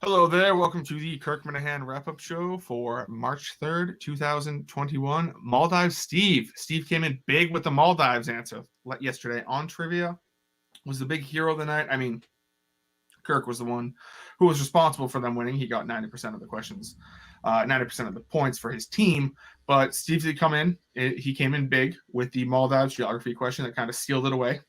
Hello there. Welcome to the Kirk Minahan wrap-up show for March 3rd, 2021. Maldives Steve. Steve came in big with the Maldives answer yesterday on trivia. Was the big hero of the night. I mean, Kirk was the one who was responsible for them winning. He got 90% of the questions, 90% of the points for his team. But Steve did come in. He came in big with the Maldives geography question that kind of sealed it away.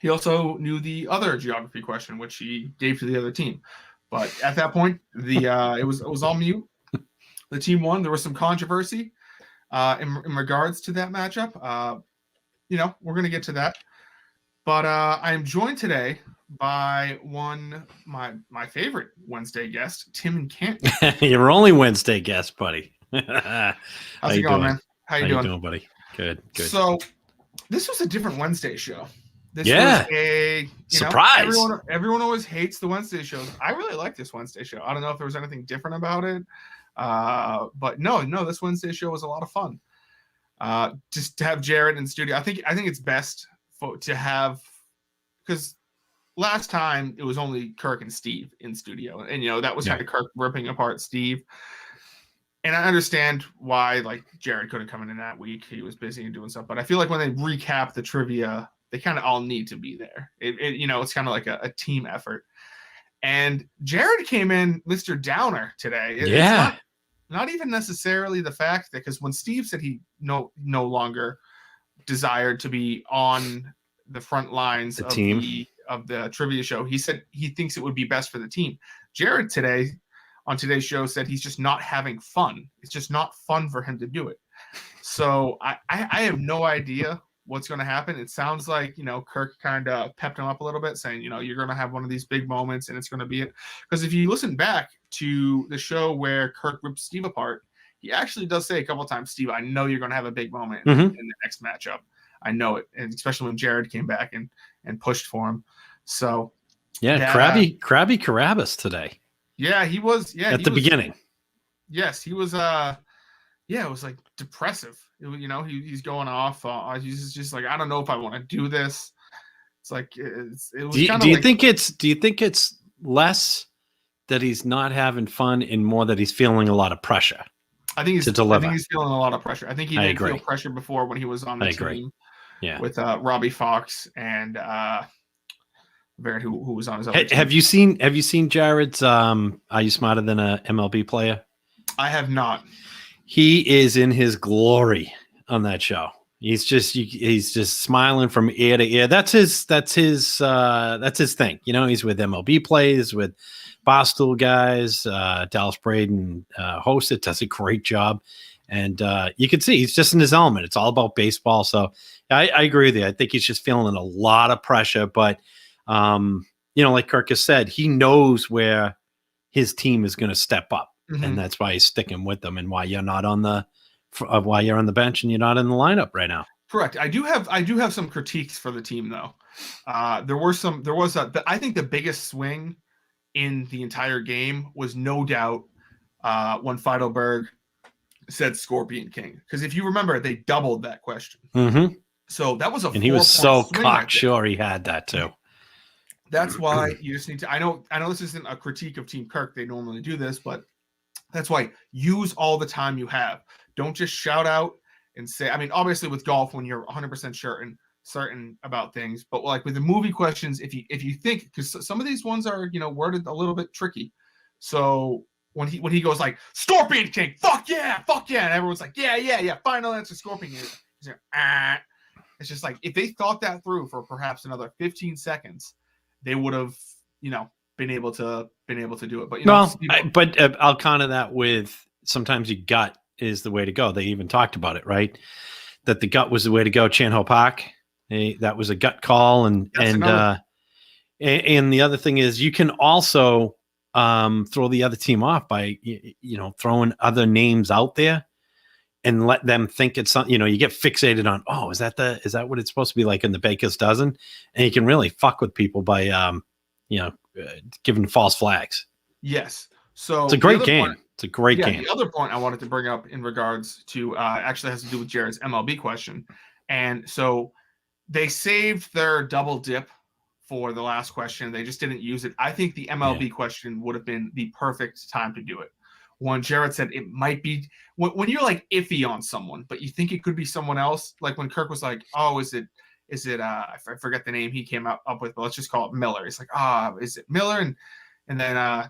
He also knew the other geography question, which he gave to the other team. But at that point, it was all mute. The team won. There was some controversy in regards to that matchup. We're going to get to that. But I am joined today by my favorite Wednesday guest, Tim and Kent. Your only Wednesday guest, buddy. How's it going, man? How you doing, buddy? Good. So this was a different Wednesday show. This was a surprise. Everyone always hates the Wednesday shows. I really like this Wednesday show. I don't know if there was anything different about it, but no, this Wednesday show was a lot of fun. Just to have Jared in studio, I think it's best to have, because last time it was only Kirk and Steve in studio, and that was kind of Kirk ripping apart Steve. And I understand why Jared couldn't come in that week. He was busy and doing stuff. But I feel like when they recap the trivia, they kind of all need to be there. It's kind of like a team effort. And Jared came in Mr. Downer today. It's not even necessarily the fact that, because when Steve said he no longer desired to be on the front lines of the trivia show, he said he thinks it would be best for the team. Jared today on today's show said he's just not having fun. It's just not fun for him to do it. So I have no idea what's going to happen. It sounds like, Kirk kind of pepped him up a little bit, saying, you're going to have one of these big moments and it's going to be it. Because if you listen back to the show where Kirk ripped Steve apart, he actually does say a couple of times, Steve, I know you're going to have a big moment in the next matchup. I know it. And especially when Jared came back and pushed for him. So Krabby Carabas today. Yeah, he was. Yeah, at the beginning. Yes, he was. It was depressive. He's going off. He's just I don't know if I want to do this. It's it was. Do you think it's less that he's not having fun and more that he's feeling a lot of pressure? I think he's feeling a lot of pressure. I think he did feel pressure before when he was on the team. Yeah, with Robbie Fox and Barrett, who was on his other team. Have you seen Jared's Are You Smarter Than a MLB Player? I have not. He is in his glory on that show. He's just smiling from ear to ear. That's his thing. He's with MLB players, with Barstool guys. Dallas Braden hosts it, does a great job. And you can see he's just in his element. It's all about baseball. So I agree with you. I think he's just feeling a lot of pressure. But, like Kirk has said, he knows where his team is going to step up. Mm-hmm. And that's why he's sticking with them, and why you're not on why you're on the bench and you're not in the lineup right now. Correct. I do have some critiques for the team, though. I think the biggest swing in the entire game was no doubt when Feidelberg said Scorpion King, because if you remember, they doubled that question. Mm-hmm. So that was and he was so cocksure he had that too. That's why you just need to. I know this isn't a critique of Team Kirk. They normally do this, but that's why use all the time you have. Don't just shout out and say. I mean, obviously with golf, when you're 100% certain about things, but with the movie questions, if you think, because some of these ones are worded a little bit tricky. So when he goes Scorpion King, fuck yeah, and everyone's yeah, final answer, Scorpion King. He's It's just if they thought that through for perhaps another 15 seconds, they would have been able to do it. But I'll counter that with sometimes your gut is the way to go. They even talked about it, right? That the gut was the way to go. Chan Ho Park, that was a gut call, and the other thing is you can also throw the other team off by throwing other names out there and let them think it's something. You get fixated on, is that what it's supposed to be like in the Baker's dozen, and you can really fuck with people by giving false flags. Yes. So it's a great game. It's a great game. The other point I wanted to bring up in regards to actually has to do with Jared's MLB question. And so they saved their double dip for the last question. They just didn't use it. I think the MLB question would have been the perfect time to do it. When Jared said it might be when you're like iffy on someone, but you think it could be someone else. Like when Kirk was like, "Oh, is it? I forget the name he came up with, but let's just call it Miller." He's like, is it Miller?" And then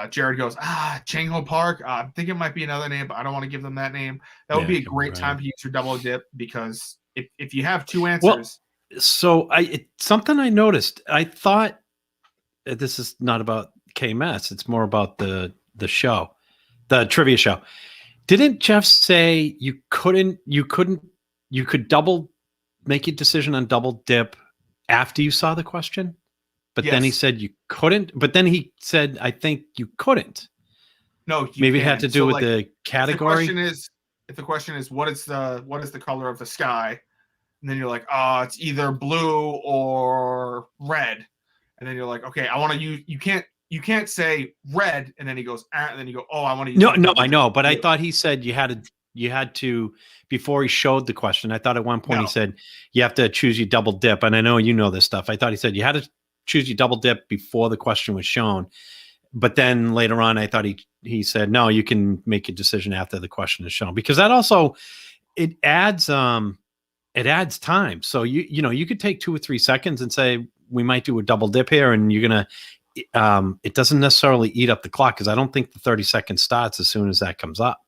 Jared goes, Chang Ho Park. I think it might be another name, but I don't want to give them that name. That would be a great time to use your double dip, because if you have two answers. Well, so something I noticed. I thought this is not about KMS. It's more about the show, the trivia show. Didn't Jeff say you could make a decision on double dip after you saw the question? But then he said you couldn't. But then he said, I think you couldn't. No, maybe it had to do with the category. If the question is what is the color of the sky, and then you're like, it's either blue or red, and then you're like, okay, I want to use. You can't say red, and then he goes, and then you go, I want to use. No, I know, but I thought he said you had to before he showed the question. I thought at one point he said you have to choose your double dip, and I know you know this stuff. I thought he said you had to choose your double dip before the question was shown, but then later on I thought he said no, you can make a decision after the question is shown, because that also it adds time. So you could take 2 or 3 seconds and say we might do a double dip here, and you're gonna it doesn't necessarily eat up the clock, because I don't think the 30 seconds starts as soon as that comes up.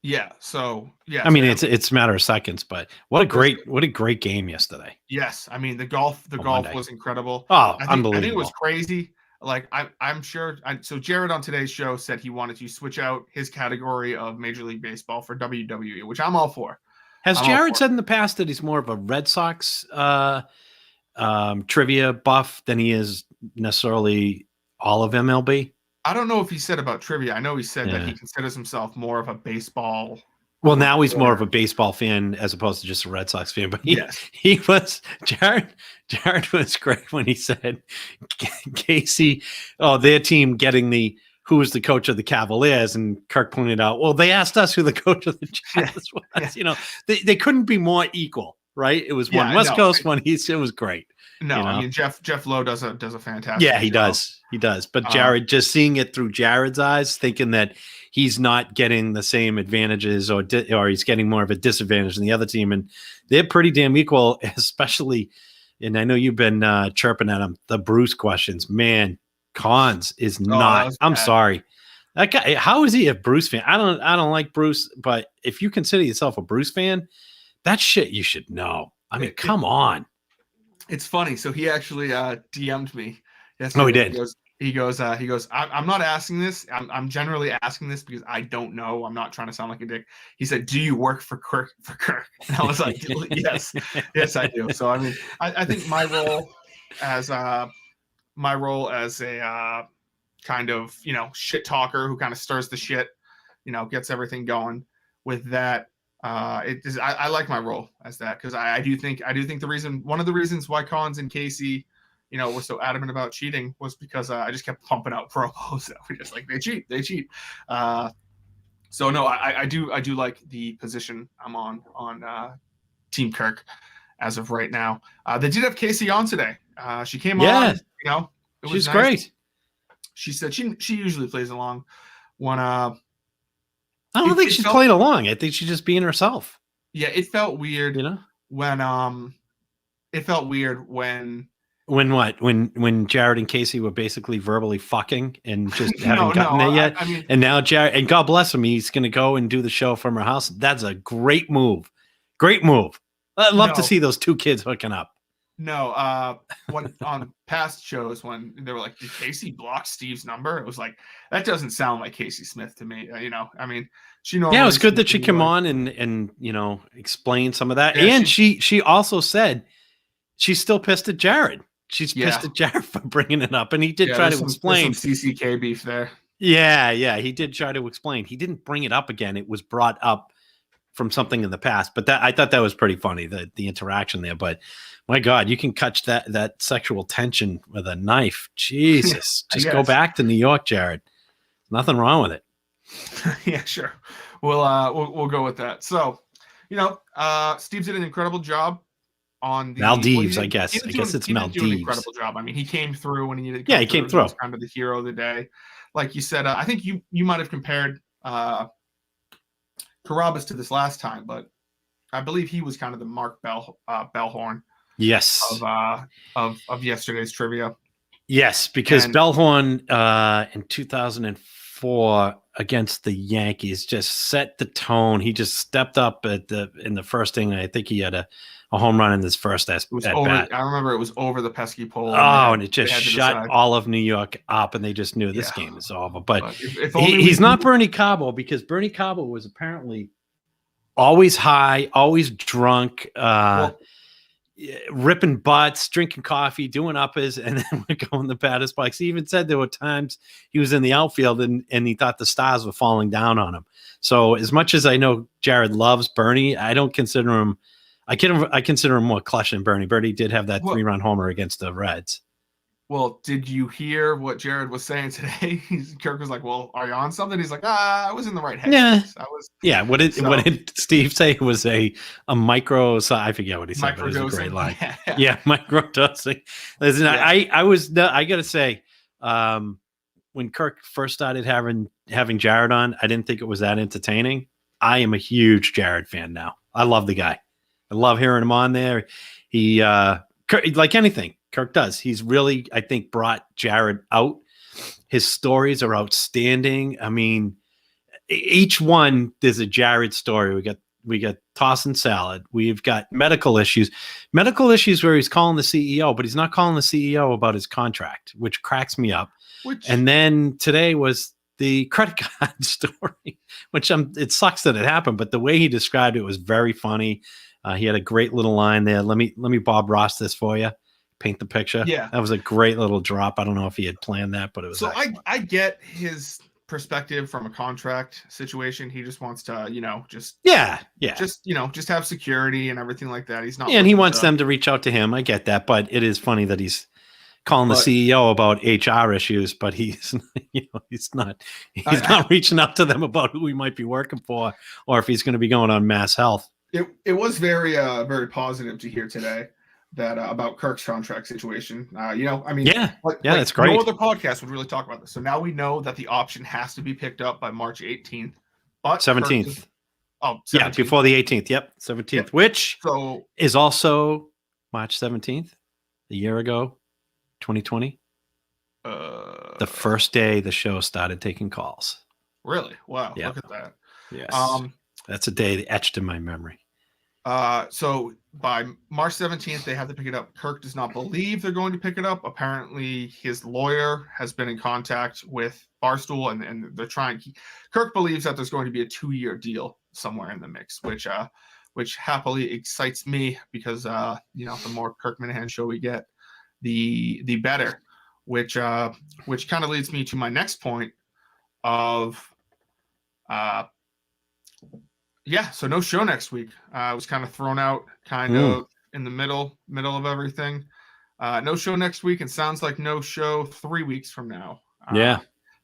Yeah. So yeah. I mean, it's a matter of seconds, but what a great game yesterday. Yes, I mean the golf was incredible. Oh, unbelievable! I think it was crazy. Like I'm sure. So Jared on today's show said he wanted to switch out his category of Major League Baseball for WWE, which I'm all for. Has Jared said in the past that he's more of a Red Sox trivia buff than he is necessarily all of MLB? I don't know if he said about trivia. I know he said that he considers himself more of a baseball. Well, now he's more of a baseball fan as opposed to just a Red Sox fan. But he was Jared was great when he said Casey, their team getting who was the coach of the Cavaliers, and Kirk pointed out, well, they asked us who the coach of the Giants was. Yeah. They couldn't be more equal, right? It was one West Coast, one East. It was great. No, I mean Jeff Lowe does a fantastic. Yeah, he does. He does. But Jared, just seeing it through Jared's eyes, thinking that he's not getting the same advantages or he's getting more of a disadvantage than the other team, and they're pretty damn equal. Especially, and I know you've been chirping at him. The Bruce questions, man. Cons is not. I'm sorry. That guy. How is he a Bruce fan? I don't like Bruce, but if you consider yourself a Bruce fan, that shit you should know. I mean, come on. It's funny. So he actually DM'd me yesterday. Oh, he did. He goes. I'm not asking this. I'm generally asking this because I don't know. I'm not trying to sound like a dick. He said, "Do you work for Kirk?" And I was like, yes, I do. So I mean, I think my role as a kind of shit talker who kind of stirs the shit, gets everything going with that. I like my role as that, because I do think one of the reasons why Collins and Casey, were so adamant about cheating was because I just kept pumping out promos that were just like they cheat. So no, I do like the position I'm on Team Kirk as of right now. They did have Casey on today. She came on. It was nice. Great. She said she usually plays along when I don't think she's playing along. I think she's just being herself. Yeah, it felt weird. When it felt weird when Jared and Casey were basically verbally fucking and just haven't gotten there yet. I mean, and now Jared, and God bless him, he's going to go and do the show from her house. That's a great move. Great move. I'd love to see those two kids hooking up. No, when on past shows when they were like, did Casey block Steve's number? It was like, that doesn't sound like Casey Smith to me. I mean, she normally. Yeah, it was good that she came on and explain some of that. Yeah, and she also said she's still pissed at Jared. She's pissed at Jared for bringing it up, and he did try to explain. Some CCK beef there. Yeah, he did try to explain. He didn't bring it up again. It was brought up from something in the past, but I thought that was pretty funny, the interaction there. But my God, you can catch that sexual tension with a knife. Jesus, just go back to New York, Jared. Nothing wrong with it. Yeah, sure. We'll go with that. So, Steve did an incredible job. on the Maldives, I he guess. I guess it's he didn't do an Maldives. incredible job. I mean, he came through when he needed to Yeah, come he came through. He through. was kind of the hero of the day. Like you said, I think you might have compared Carabas to this last time, but I believe he was kind of the Mark Bellhorn Yes. of yesterday's trivia. Yes, because And Bellhorn in 2004 against the Yankees just set the tone. He just stepped up in the first inning. I think he had a home run in his first at it was bat. I remember it was over the pesky pole. Oh, and it just they had to shut decide. all of New York up, and they just knew this Yeah. game is over. But if only he's not Bernie Cabo, because Bernie Cabo was apparently always high, always drunk, ripping butts, drinking coffee, doing uppers, and then would go in the batter's box. He even said there were times he was in the outfield and he thought the stars were falling down on him. So as much as I know Jared loves Bernie, I don't consider him. I consider him more clutch than Bernie. Bernie did have that 3-run homer against the Reds. Well, did you hear what Jared was saying today? Kirk was like, "Well, are you on something?" He's like, "I was in the right headspace. Yeah, I was." Yeah. What did Steve say? It was a micro. So I forget what he said, but it was a great line. Yeah, micro dosing. Listen, yeah. I got to say, when Kirk first started having Jared on, I didn't think it was that entertaining. I am a huge Jared fan now. I love the guy. I love hearing him on there. He like anything Kirk does, he's really, I think, brought Jared out. His stories are outstanding. I mean, each one, there's a Jared story. We got toss and salad. We've got medical issues where he's calling the CEO, but he's not calling the CEO about his contract, which cracks me up. And then today was the credit card story, which it sucks that it happened, but the way he described it was very funny. He had a great little line there. Let me Bob Ross this for you. Paint the picture. Yeah, that was a great little drop. I don't know if he had planned that, but it was. So I get his perspective from a contract situation. He just wants to, just have security and everything like that. He's not. Yeah, and he wants them to reach out to him. I get that, but it is funny that he's calling the CEO about HR issues, but he's not reaching out to them about who he might be working for, or if he's going to be going on Mass Health. It was very very positive to hear today that about Kirk's contract situation. I mean, that's great. No other podcast would really talk about this. So now we know that the option has to be picked up by March 18th, but 17th. 17th. Yeah, before the 18th. Yep, 17th, yep. Which is also March 17th, a year ago, 2020. The first day the show started taking calls. Really? Wow. Yep. Look at that. Yes. That's a day etched in my memory. So by March 17th, they have to pick it up. Kirk does not believe they're going to pick it up. Apparently, his lawyer has been in contact with Barstool, and they're trying. Kirk believes that there's going to be a 2-year deal somewhere in the mix, which happily excites me because the more Kirk Minahan show we get, the better. Which kind of leads me to my next point of. So no show next week. I was kind of thrown out of in the middle of everything. No show next week, and sounds like no show 3 weeks from now.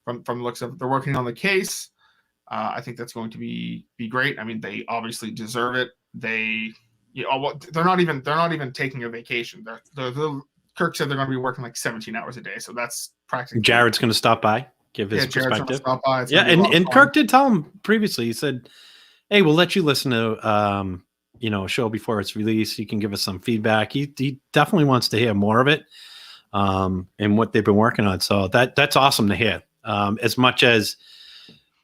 From the looks of it, they're working on the case. I think that's going to be great. I mean, they obviously deserve it. They're not even taking a vacation. Kirk said they're going to be working like 17 hours a day, so that's practically. Jared's going to stop by, give his perspective. Jared's going to stop by. And Kirk did tell him previously. He said, "Hey, we'll let you listen to a show before it's released. You can give us some feedback." He definitely wants to hear more of it and what they've been working on. So that's awesome to hear. As much as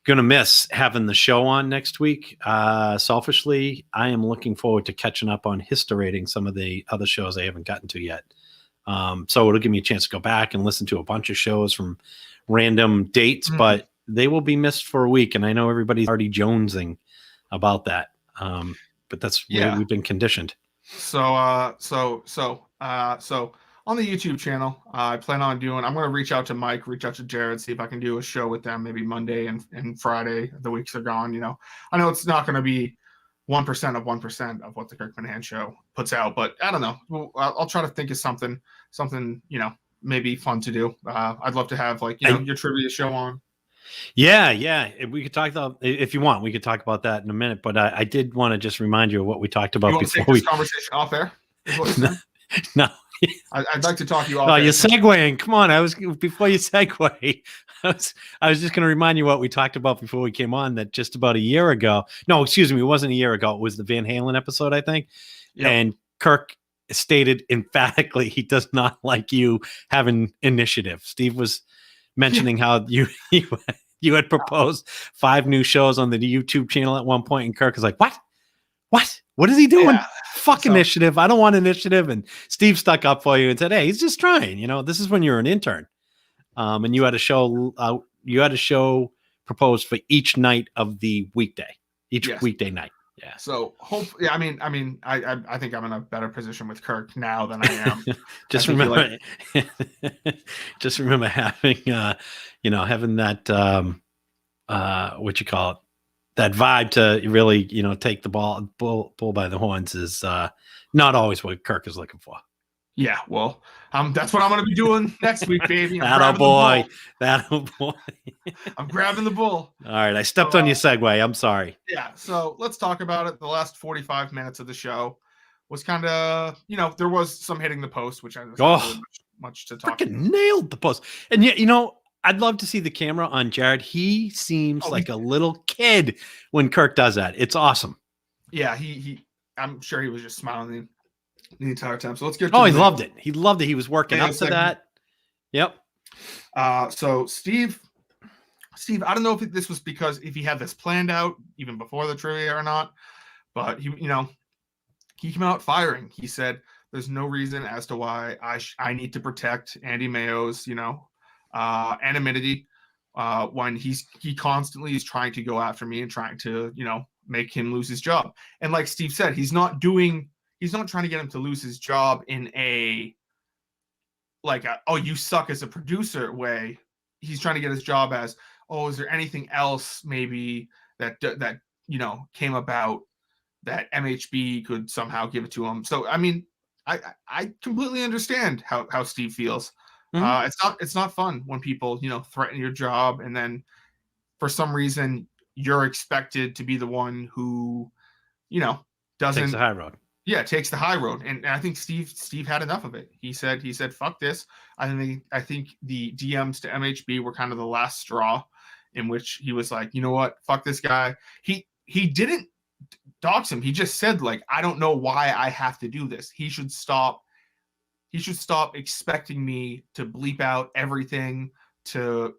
gonna miss having the show on next week, selfishly, I am looking forward to catching up on historiating some of the other shows I haven't gotten to yet. So it'll give me a chance to go back and listen to a bunch of shows from random dates, but they will be missed for a week. And I know everybody's already jonesing about that. But that's where we've been conditioned. So on the YouTube channel, I plan on I'm going to reach out to Mike, reach out to Jared, see if I can do a show with them, maybe Monday and Friday. The weeks are gone. I know it's not going to be 1% of 1% of what the Kirk Minahan show puts out, but I don't know. I'll try to think of something, maybe fun to do. I'd love to have your trivia show on. Yeah. We could talk about, if you want, we could talk about that in a minute. But I did want to just remind you of what we talked about before. Take this conversation off air? is what you're saying? No. I'd like to talk you off. No, you're segueing. Come on. Before you segue, I was just going to remind you what we talked about before we came on, that just about a year ago. No, excuse me. It wasn't a year ago. It was the Van Halen episode, I think. Yep. And Kirk stated emphatically he does not like you having initiative. Steve was mentioning how you had proposed 5 new shows on the YouTube channel at one point, and Kirk is like, what is he doing? Yeah. Fuck initiative. I don't want initiative. And Steve stuck up for you and said, hey, he's just trying. This is when you're an intern. And you had a show proposed for each night of the weekday, weekday night. Yeah. So hopefully, I think I'm in a better position with Kirk now than I am. Just remember having, having that, what you call it, that vibe to really, take the bull by the horns is not always what Kirk is looking for. Yeah, well, that's what I'm going to be doing next week, baby. That boy. I'm grabbing the bull. All right, I stepped on your segue. I'm sorry. Yeah, so let's talk about it. The last 45 minutes of the show was kind of, there was some hitting the post, which I was really much to talk about. Nailed the post. And yet, I'd love to see the camera on Jared. He seems like a little kid when Kirk does that. It's awesome. Yeah, I'm sure he was just smiling the entire time. So let's get. He loved it. He loved it. He was working up to that. Yep. So Steve, I don't know if this was because if he had this planned out even before the trivia or not, but he came out firing. He said, "There's no reason as to why I need to protect Andy Mayo's, anonymity when he constantly is trying to go after me and trying to make him lose his job." And like Steve said, he's not trying to get him to lose his job in a you suck as a producer way. He's trying to get his job as, is there anything else maybe that came about that MHB could somehow give it to him. So I completely understand how Steve feels. Mm-hmm. It's not fun when people, threaten your job, and then for some reason you're expected to be the one who, doesn't takes the high road. Yeah, takes the high road. And I think Steve had enough of it. He said, fuck this. I think the DMs to MHB were kind of the last straw in which he was like, you know what? Fuck this guy. He didn't dox him. He just said, I don't know why I have to do this. He should stop expecting me to bleep out everything to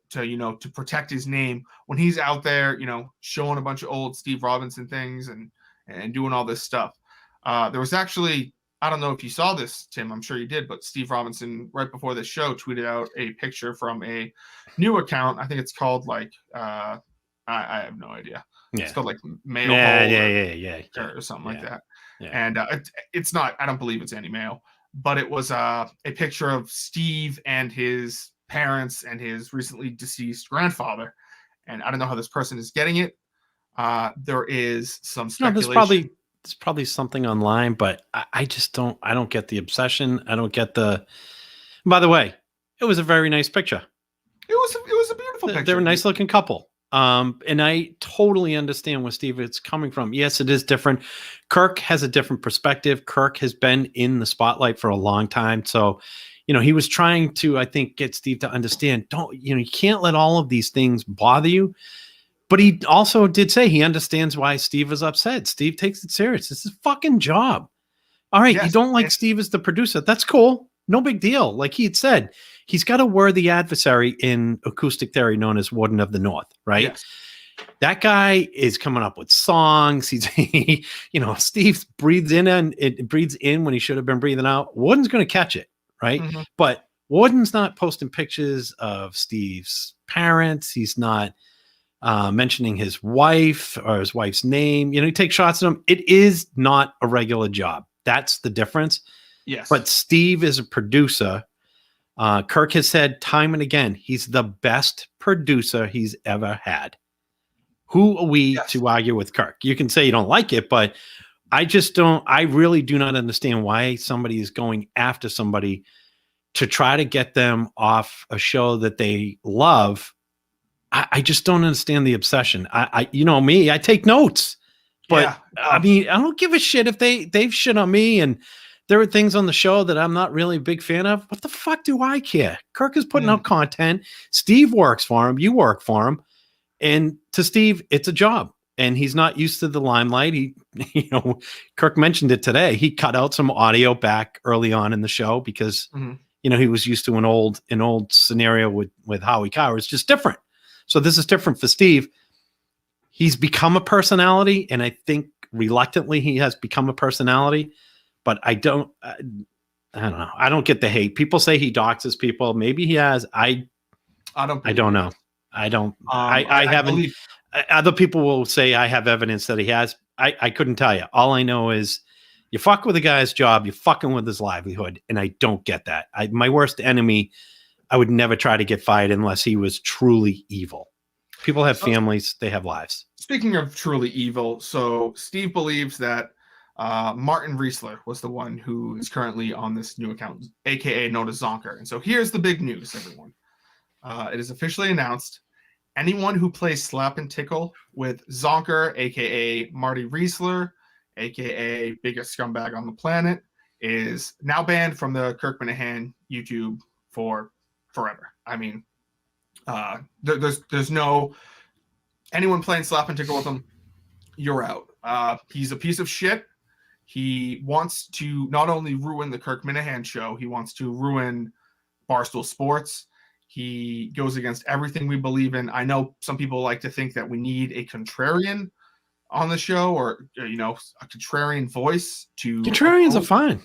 protect his name when he's out there, showing a bunch of old Steve Robinson things and doing all this stuff. There was actually, I don't know if you saw this, Tim, I'm sure you did, but Steve Robinson, right before this show, tweeted out a picture from a new account. I think it's called I have no idea. Yeah. It's called Mayo or something like that. Yeah. And it's not, I don't believe it's Andy Mayo, but it was a picture of Steve and his parents and his recently deceased grandfather. And I don't know how this person is getting it. There is some speculation. There's probably something online, but I just don't get the obsession. I don't get by the way, it was a very nice picture. It was a beautiful picture. They're a nice looking couple. And I totally understand where Steve is coming from. Yes, it is different. Kirk has a different perspective. Kirk has been in the spotlight for a long time. So, he was trying to, I think, get Steve to understand, you can't let all of these things bother you. But he also did say he understands why Steve is upset. Steve takes it serious. It's his fucking job. All right. Yes, you don't like Steve as the producer. That's cool. No big deal. Like he had said, he's got a worthy adversary in acoustic theory known as Warden of the North, right? Yes. That guy is coming up with songs. He's, Steve breathes in and it breathes in when he should have been breathing out. Warden's going to catch it, right? Mm-hmm. But Warden's not posting pictures of Steve's parents. He's not mentioning his wife or his wife's name. He takes shots at him. It is not a regular job. That's the difference. Yes. But Steve is a producer. Kirk has said time and again, he's the best producer he's ever had. Who are we to argue with Kirk? You can say you don't like it, but I really do not understand why somebody is going after somebody to try to get them off a show that they love. I just don't understand the obsession. I take notes, but I don't give a shit if they've shit on me and there are things on the show that I'm not really a big fan of. What the fuck do I care? Kirk is putting out content. Steve works for him. You work for him. And to Steve, it's a job. And he's not used to the limelight. He, Kirk mentioned it today. He cut out some audio back early on in the show because, he was used to an old scenario with Howie Carr. It's just different. So this is different for Steve. He's become a personality, and I think reluctantly he has become a personality. But I don't know. I don't get the hate. People say he doxes people. Maybe he has. I don't know. I don't. I haven't. Believe. Other people will say I have evidence that he has. I couldn't tell you. All I know is you fuck with a guy's job, you're fucking with his livelihood, and I don't get that. My worst enemy, I would never try to get fired unless he was truly evil. People have families, they have lives. Speaking of truly evil, so Steve believes that Martin Riesler was the one who is currently on this new account, aka known as Zonker. And so here's the big news, everyone. It is officially announced. Anyone who plays Slap and Tickle with Zonker, aka Marty Riesler, aka biggest scumbag on the planet, is now banned from the Kirk Minahan YouTube for forever. I mean, there's no anyone playing Slap and Tickle with him, you're out. He's a piece of shit. He wants to not only ruin the Kirk Minahan show, he wants to ruin Barstool Sports. He goes against everything we believe in. I know some people like to think that we need a contrarian on the show, or a contrarian voice to. Contrarians are fine.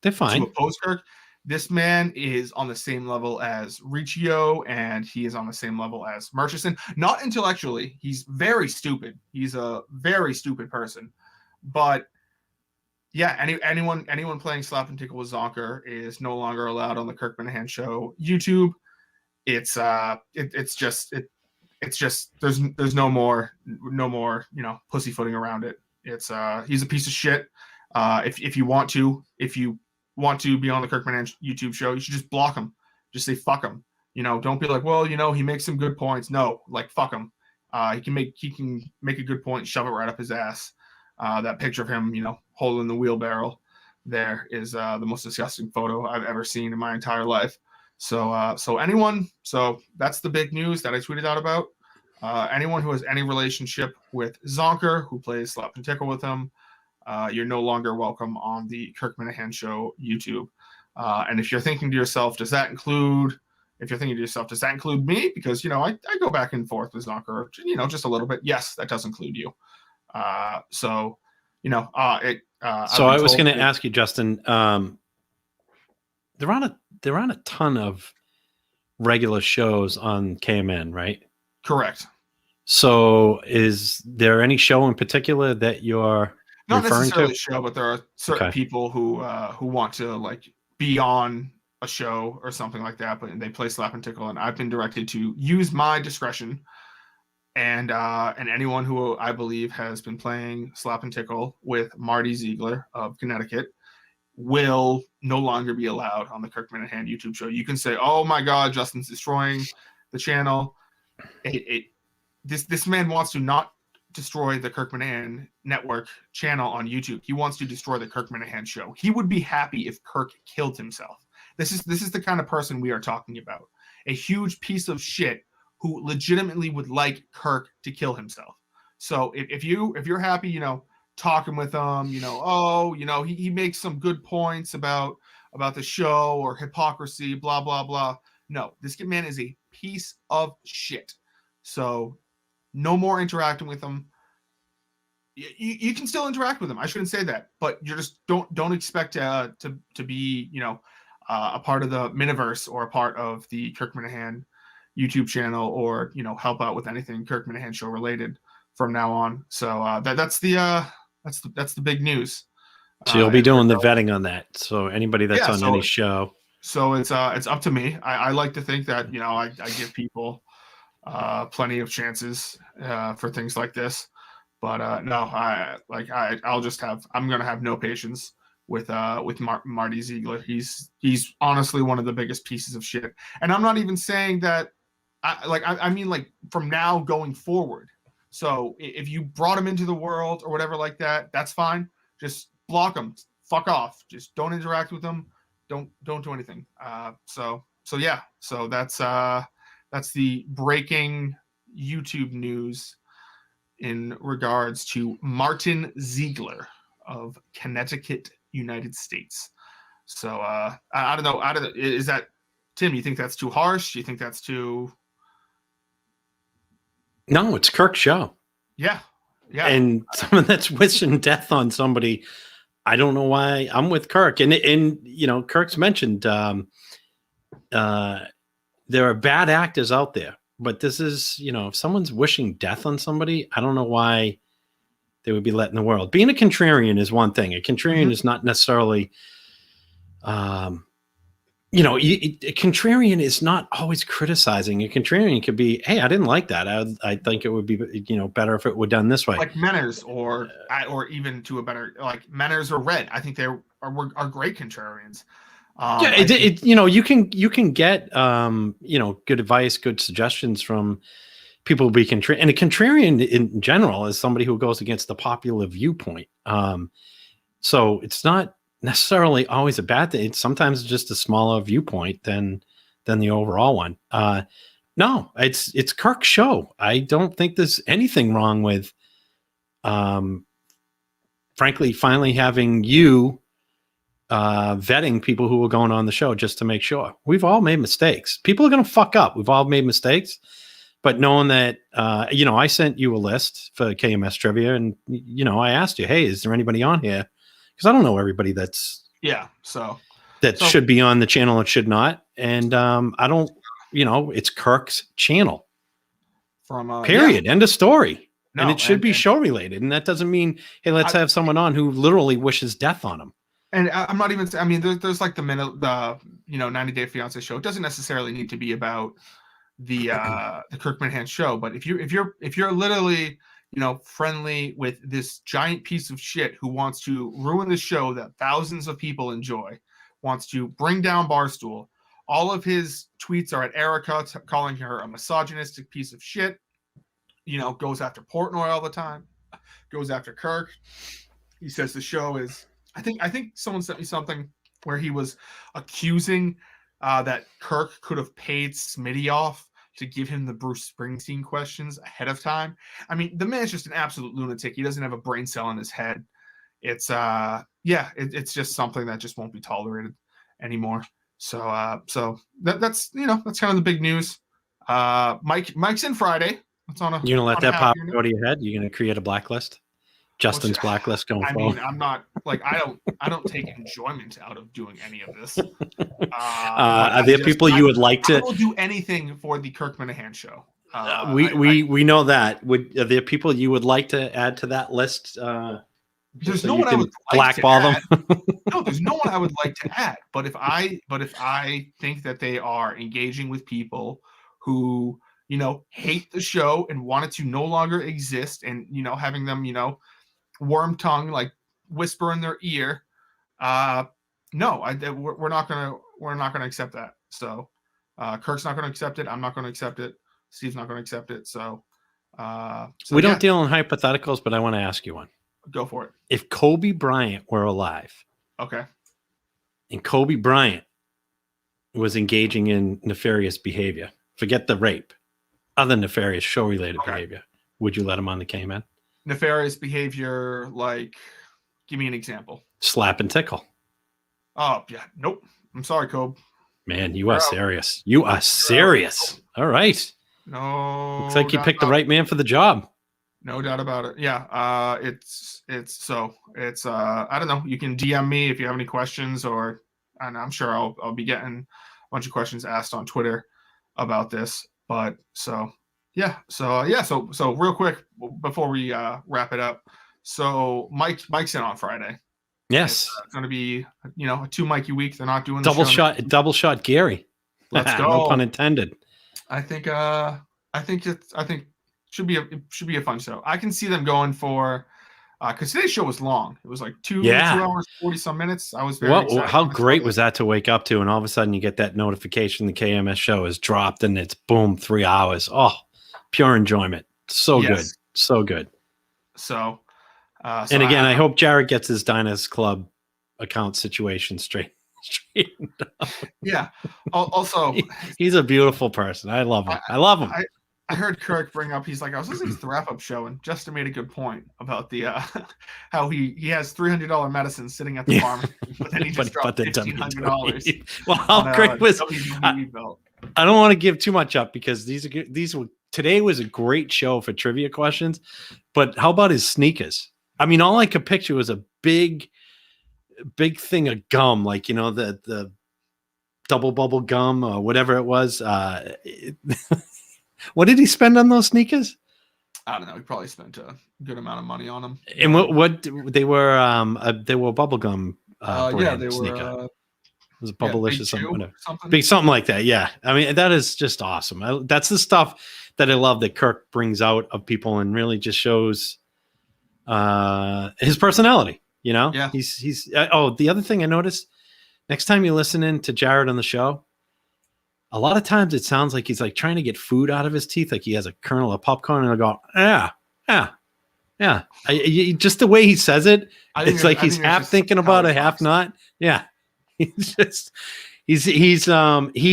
They're fine. To oppose Kirk. This man is on the same level as Riccio, and he is on the same level as Murchison. Not intellectually. He's very stupid. He's a very stupid person. But yeah, anyone playing Slap and Tickle with Zonker is no longer allowed on the Kirk Minahan show YouTube. It's just there's no more pussyfooting around it. It's he's a piece of shit. If you want to be on the Kirk Minahan YouTube show, you should just block him. Just say fuck him. Don't be like, well, he makes some good points. No, like fuck him. He can make a good point, shove it right up his ass. That picture of him, holding the wheelbarrow there is the most disgusting photo I've ever seen in my entire life. So that's the big news that I tweeted out about. Anyone who has any relationship with Zonker, who plays Slap and Tickle with him, you're no longer welcome on the Kirk Minahan show YouTube. And if you're thinking to yourself, does that include me? Because, I go back and forth with Zonker, just a little bit. Yes, that does include you. So I was going to ask you, Justin, they're on a ton of regular shows on KMN, right? Correct. So is there any show in particular that you're not referring necessarily to? Show, but there are certain people who want to be on a show or something like that, but they play Slap and Tickle, and I've been directed to use my discretion. And anyone who I believe has been playing Slap and Tickle with Marty Ziegler of Connecticut will no longer be allowed on the Kirk Minahan YouTube show. You can say, "Oh my God, Justin's destroying the channel." This man wants to not destroy the Kirk Minahan network channel on YouTube. He wants to destroy the Kirk Minahan show. He would be happy if Kirk killed himself. This is the kind of person we are talking about. A huge piece of shit who legitimately would like Kirk to kill himself. So if you're happy, talking with him, he makes some good points about the show or hypocrisy, blah, blah, blah. No, this man is a piece of shit. So no more interacting with him. You can still interact with him. I shouldn't say that, but you just don't expect to be, a part of the Miniverse or a part of the Kirk Minahan YouTube channel, or help out with anything Kirk Minahan show related from now on. So that's the big news. So you'll be doing the vetting on that. So anybody that's on any show. So it's up to me. I like to think that I give people plenty of chances for things like this, but no, I'm gonna have no patience with Marty Ziegler. He's honestly one of the biggest pieces of shit, and I'm not even saying that. I mean from now going forward. So if you brought him into the world or whatever like that, that's fine. Just block him. fuck off. Just don't interact with them. Don't do anything. So yeah. So that's the breaking YouTube news in regards to Martin Ziegler of Connecticut, United States. So I don't know. Is that, Tim? You think that's too harsh? Do you think that's too? No, it's Kirk's show. Yeah. And someone that's wishing death on somebody, I don't know why. I'm with Kirk, and Kirk's mentioned there are bad actors out there, but this is, if someone's wishing death on somebody, I don't know why they would be let in the world. Being a contrarian is one thing. A contrarian is not necessarily, a contrarian is not always criticizing. A contrarian could be, hey, I didn't like that. I think it would be, better if it were done this way. Like Menners, or even to a better, like Menners or Red. I think they are great contrarians. You can get, good advice, good suggestions from people who be contrarian. And a contrarian in general is somebody who goes against the popular viewpoint. So it's not necessarily always a bad thing. It's sometimes just a smaller viewpoint than the overall one. No, it's Kirk's show. I don't think there's anything wrong with, frankly, finally having you vetting people who are going on the show just to make sure. We've all made mistakes. People are going to fuck up. We've all made mistakes. But knowing that, I sent you a list for KMS trivia, and, I asked you, hey, is there anybody on here? Because I don't know everybody that's should be on the channel and should not. And I don't, it's Kirk's channel. Period. End of story. No, and it should be show related. And that doesn't mean, hey, let's have someone on who literally wishes death on him. And I'm not even, I mean, there's like the 90 Day Fiance show. It doesn't necessarily need to be about the Kirk Minahan show. But if you're literally, friendly with this giant piece of shit who wants to ruin the show that thousands of people enjoy, wants to bring down Barstool, all of his tweets are at Erica, calling her a misogynistic piece of shit, goes after Portnoy all the time, goes after Kirk. He says the show is, I think someone sent me something where he was accusing that Kirk could have paid Smitty off to give him the Bruce Springsteen questions ahead of time. I mean, the man's just an absolute lunatic. He doesn't have a brain cell in his head. It's it's just something that just won't be tolerated anymore. So that's kind of the big news. Mike's in Friday. You're gonna let that pop go to your head? You're gonna create a blacklist? Justin's blacklist going forward. I mean, I'm not like, I don't take enjoyment out of doing any of this. Are there people you would like to? I will do anything for the Kirk Minahan show. We know that. Are there people you would like to add to that list? There's no one I would like blackball them. No, there's no one I would like to add. But if I think that they are engaging with people who hate the show and want it to no longer exist, and having them worm tongue, like whisper in their ear, no, we're not gonna accept that. So Kirk's not gonna accept it. I'm not gonna accept it. Steve's not gonna accept it. So we don't deal in hypotheticals, but I want to ask you one. Go for it. If Kobe Bryant were alive, okay, and Kobe Bryant was engaging in nefarious behavior, forget the rape, other nefarious show related behavior, would you let him on the KMN? Nefarious behavior, like, give me an example. Slap and tickle. Oh yeah, nope. I'm sorry, Kobe. Man, you are serious. You are serious. All right. No. Looks like you picked the right man for the job. No doubt about it. Yeah. It's I don't know. You can DM me if you have any questions, and I'm sure I'll be getting a bunch of questions asked on Twitter about this. But so real quick before we wrap it up. So Mike's in on Friday. Yes. It's going to be, a 2 Mikey week. They're not doing double shot Gary. Let's go. No pun intended. I think should be a fun show. I can see them going for because today's show was long. It was like 2 hours 40 some minutes. I was very excited. How great was that to wake up to, and all of a sudden you get that notification the KMS show is dropped and it's boom, 3 hours. Oh, pure enjoyment. So good. So good. So and again, I hope Jared gets his Diners Club account situation straightened out. Yeah. Also, He's a beautiful person. I love him. I love him. I heard Kirk bring up, he's like, I was listening to the wrap-up show, and Justin made a good point about the how he has $300 medicine sitting at the pharmacy, but then he just dropped $1,500. Well, how great was WWE belt. I don't want to give too much up because today was a great show for trivia questions, but how about his sneakers? I mean, all I could picture was a big thing of gum, like, you know, the double bubble gum or whatever it was. What did he spend on those sneakers? I don't know. He probably spent a good amount of money on them. And what they were bubble gum. Yeah, they sneaker. were. It was a Bubblicious something. Something. Something like that. Yeah. I mean, that is just awesome. That's the stuff that I love that Kirk brings out of people and really just shows his personality. You know, yeah. He's the other thing I noticed, next time you listen in to Jared on the show, a lot of times it sounds like he's like trying to get food out of his teeth, like he has a kernel of popcorn, and I go, yeah. Just the way he says it, it's like he's half thinking about it, half not. Yeah, he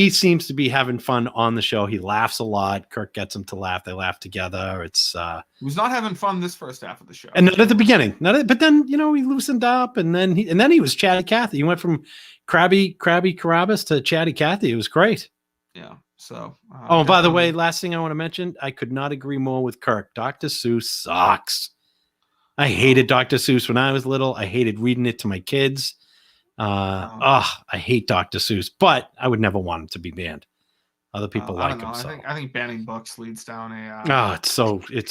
seems to be having fun on the show. He laughs a lot. Kirk gets him to laugh. They laugh together. He was not having fun this first half of the show, and not at the beginning. But then he loosened up, and then he was Chatty Cathy. He went from Krabby Carabas to Chatty Cathy. It was great. Yeah. So. By the way, last thing I want to mention, I could not agree more with Kirk. Dr. Seuss sucks. I hated Dr. Seuss when I was little. I hated reading it to my kids. I hate Dr. Seuss, but I would never want him to be banned. Other people like him. So. I think banning books leads down a. It's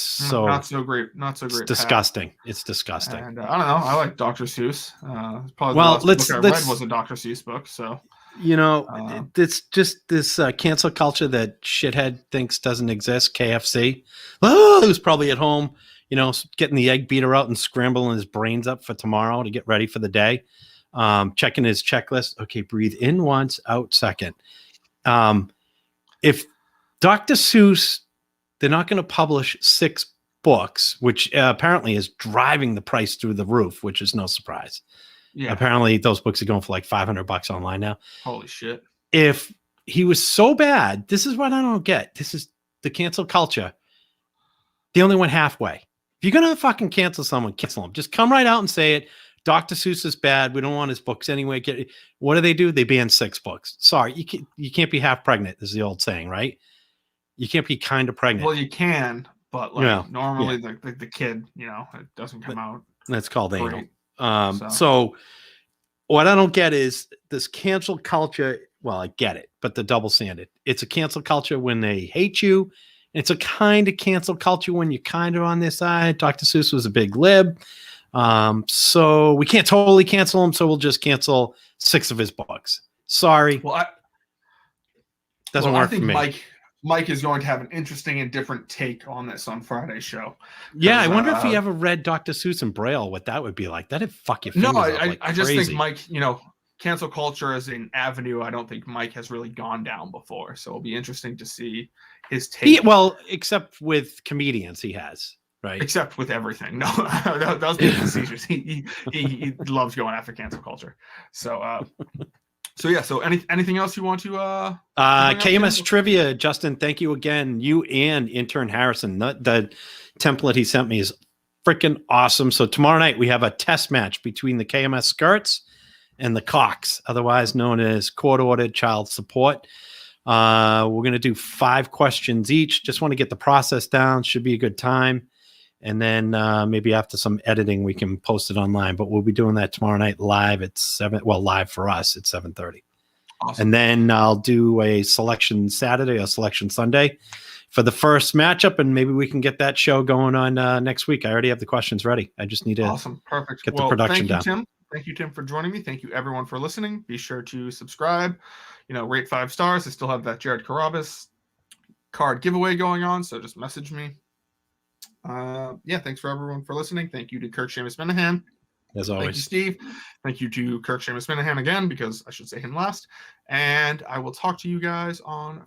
so not so great. Not so great. It's disgusting. It's disgusting. And I don't know. I like Dr. Seuss. Probably well, the last book I read was a Dr. Seuss book. So. It's just this cancel culture that shithead thinks doesn't exist. KFC. Oh, he was probably at home, getting the egg beater out and scrambling his brains up for tomorrow to get ready for the day. Checking his checklist. Okay, breathe in once, out second. If Dr. Seuss, they're not going to publish 6 books, which apparently is driving the price through the roof, which is no surprise. Yeah. Apparently those books are going for like $500 online now. Holy shit. If he was so bad, this is what I don't get. This is the cancel culture. They only went halfway. If you're going to fucking cancel someone, cancel them. Just come right out and say it. Dr. Seuss is bad. We don't want his books anyway. What do? They ban 6 books. Sorry, you can't be half pregnant, is the old saying, right? You can't be kind of pregnant. Well, you can, but normally the kid, it doesn't come out. That's called anal. So what I don't get is this cancel culture. Well, I get it, but the double standard. It's a cancel culture when they hate you. It's a kind of cancel culture when you're kind of on their side. Dr. Seuss was a big lib. So we can't totally cancel him. So we'll just cancel 6 of his books. Sorry. Well, doesn't work for me. Mike is going to have an interesting and different take on this on Friday's show. Yeah, I wonder if he ever read Dr. Seuss in Braille, what that would be like. That'd fuck your fingers up I just think Mike, cancel culture is an avenue I don't think Mike has really gone down before. So it'll be interesting to see his take. Except with comedians he has, right? Except with everything. No, that was being facetious. He loves going after cancel culture. So So anything else you want to KMS trivia, Justin, thank you again. You and intern Harrison. The template he sent me is freaking awesome. So tomorrow night we have a test match between the KMS skirts and the cocks, otherwise known as court-ordered child support. We're going to do 5 questions each. Just want to get the process down. Should be a good time. And then maybe after some editing, we can post it online. But we'll be doing that tomorrow night live at 7. Well, live for us at 7:30. Awesome. And then I'll do a selection Saturday or selection Sunday for the first matchup, and maybe we can get that show going on next week. I already have the questions ready. I just need to perfect. Get the production down. Tim. Thank you, Tim, for joining me. Thank you, everyone, for listening. Be sure to subscribe. Rate 5 stars. I still have that Jared Carabas card giveaway going on, so just message me. Thanks for everyone for listening. Thank you to Kirk Seamus Minahan. As always. Thank you, Steve. Thank you to Kirk Seamus Minahan again, because I should say him last. And I will talk to you guys on